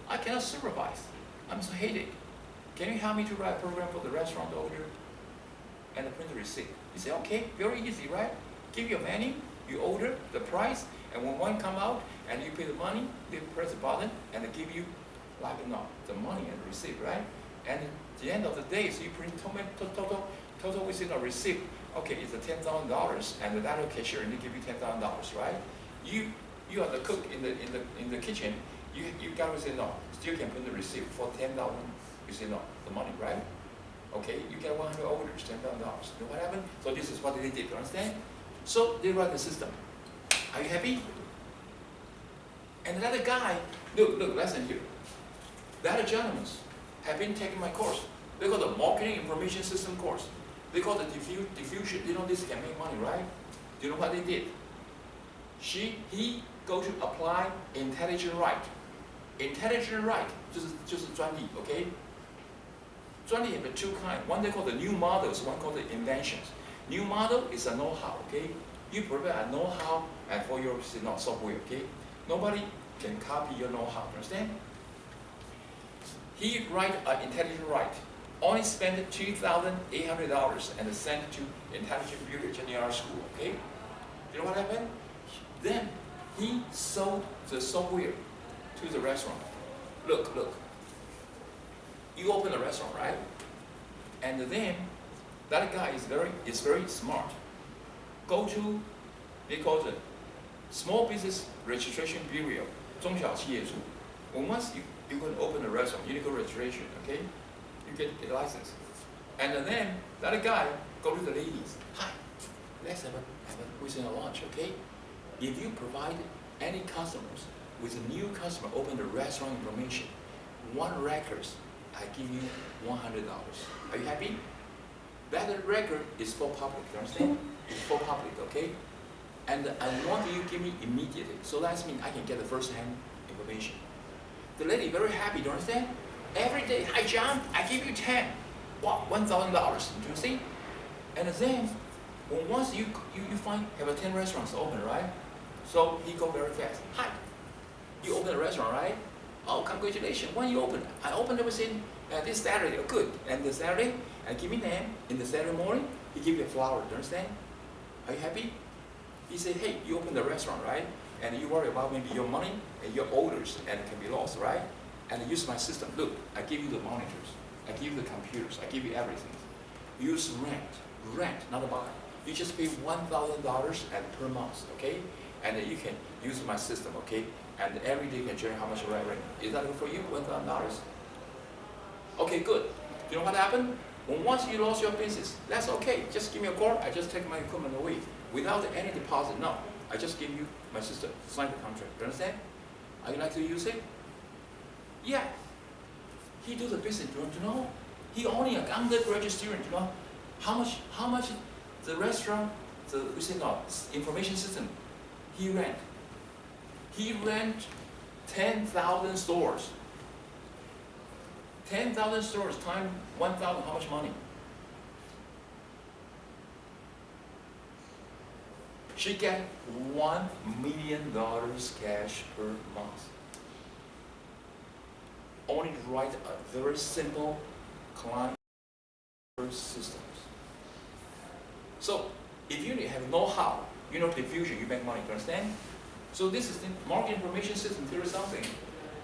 I cannot supervise. I'm so headache. Can you help me to write a program for the restaurant order? And print the receipt. You say, okay, very easy, right? Give you a menu, you order the price, and when one come out and you pay the money, they press the button and they give you the money and the receipt, right? And at the end of the day, so you print total within a receipt. Okay, it's $10,000, and the other cashier and they give you $10,000, right? You are the cook in the kitchen. You got to say no. Still can print the receipt for $10,000. You say no, the money, right? Okay, you get 100 orders, $10,000. You know what happened? So this is what they did. You understand? So they run the system. Are you happy? And the other guy, look, listen here. The other gentlemen have been taking my course. They call the marketing information system course. They call the diffusion. You know this can make money, right? Do you know what they did? He go to apply intelligent right. Intelligent right, just专利, okay? 专利have 2 kinds. One they call the new models, one called the inventions. New model is a know-how, okay? You provide a know-how and for your software, okay? Nobody can copy your know-how, understand? He write an intelligent right. Only spend $2,800 and sent to intelligent computer engineering school, okay? You know what happened? Then he sold the software to the restaurant. Look. You open a restaurant, right? And then that guy is very smart. Go to, they call it Small Business Registration Bureau, 中小企业处. When once you're going to open a restaurant, you need to go registration, okay? You get a license. And then that guy go to the ladies. Hi, let's have a lunch, okay? If you provide any customers with a new customer open the restaurant information, 1 record, I give you $100. Are you happy? That record is for public, you understand? It's for public, okay? And I want you to give me immediately. So that means I can get the first-hand information. The lady very happy, do you understand? Every day, hi John, I give you 10. Wow, $1,000, do you see? And then, once you find, have 10 restaurants open, right? So he go very fast. Hi, you open a restaurant, right? Oh, congratulations, when you open? I opened everything this Saturday, oh, good. And the Saturday, I give me name. In the Saturday morning, he give you a flower, do you understand? Are you happy? He said, hey, you open the restaurant, right? And you worry about maybe your money and your orders and it can be lost, right? And I use my system. Look, I give you the monitors, I give you the computers, I give you everything. Use rent, not buy. You just pay $1,000 per month, okay? And then you can use my system, okay? And every day you can generate how much rent. Is that good for you? $1,000? Okay, good. You know what happened? Once you lost your business, that's okay. Just give me a call. I just take my equipment away without any deposit. No, I just give you my system. Sign the contract. You understand? Are you like to use it? Yeah. He do the business. Do you want to know? He only an undergraduate student. You know how much the restaurant, information system, he rent. He rent 10,000 stores. 10,000 stores times 1,000, how much money? She get $1 million cash per month. Only write a very simple client systems. So if you have know-how, you know diffusion, you make money, do you understand? So this is the market information system. There is something.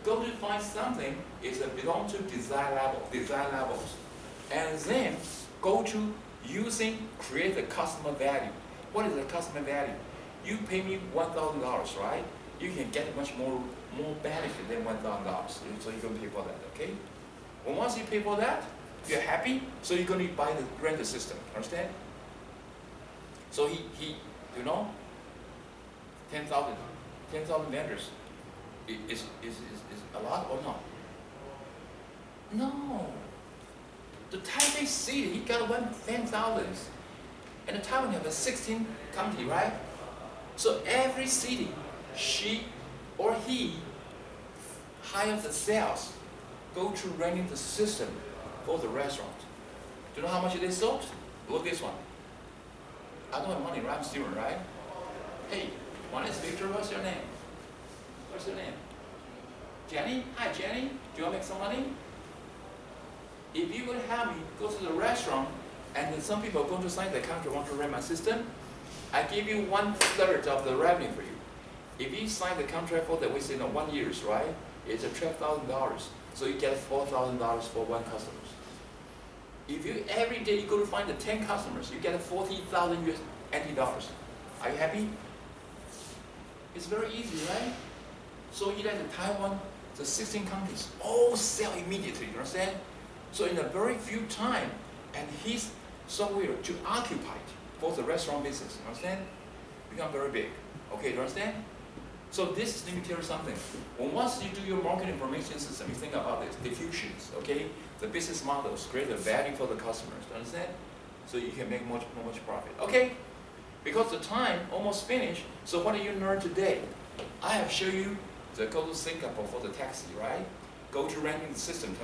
Go to find something is belong to design levels, and then go to using create the customer value. What is the customer value? You pay me $1,000, right? You can get much more benefit than $1,000, so you're gonna pay for that, okay? Well, once you pay for that, you're happy, so you're gonna buy the rent system. Understand? So he you know, 10,000 vendors. Is a lot or not? No. The Taipei city, he got 10,000. And the Taiwan have a 16 county, right? So every city, she or he hires the sales, go to running the system for the restaurant. Do you know how much they sold? Look this one. I don't have money, right? I'm student, right? Hey, my name is Victor. What's your name? What's your name? Jenny? Hi, Jenny. Do you want to make some money? If you would have me go to the restaurant and then some people are going to sign the contract, want to rent my system, I give you 1/3 of the revenue for you. If you sign the contract for that within 1 year, right, it's $12,000. So you get $4,000 for one customer. If you every day you go to find the 10 customers, you get 40,000 US NT dollars. Are you happy? It's very easy, right? So you let the Taiwan, the 16 countries, all sell immediately, you understand? So in a very few time, and his software to occupy for the restaurant business, you understand? Become very big. Okay, you understand? So this is, let me tell you something. Once you do your market information system, you think about this, diffusions, okay? The business models create a value for the customers, you understand? So you can make much profit. Okay? Because the time almost finished, so what do you learn today? I have shown you the go to Singapore for the taxi, right? Go to ranking system,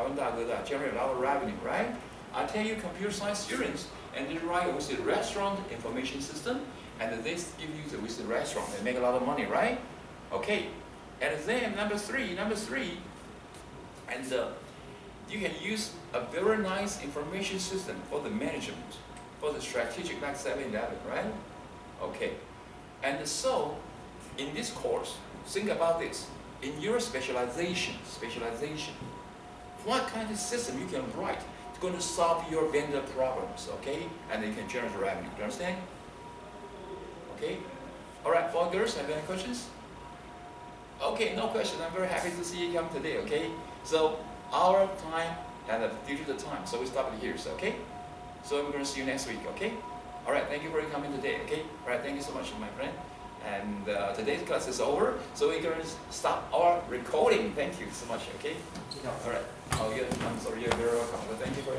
generate a lot of revenue, right? I tell you computer science students, and they write with the restaurant information system, and they give you with the restaurant, they make a lot of money, right? Okay, and then number three, and you can use a very nice information system for the management, for the strategic like 7-Eleven, right? Okay, and so in this course, think about this. In your specialization, what kind of system you can write to going to solve your vendor problems, okay? And you can generate revenue. Do you understand? Okay. All right, for girls, have you any questions? Okay, no question. I'm very happy to see you come today. Okay. So our time and due to the time, so we stop it here. So okay. So we're going to see you next week. Okay. All right. Thank you for coming today. Okay. All right. Thank you so much, my friend. And today's class is over, so we're going to stop our recording. Thank you so much. Okay. All right. Oh, yeah. I'm sorry. You're very welcome. Thank you for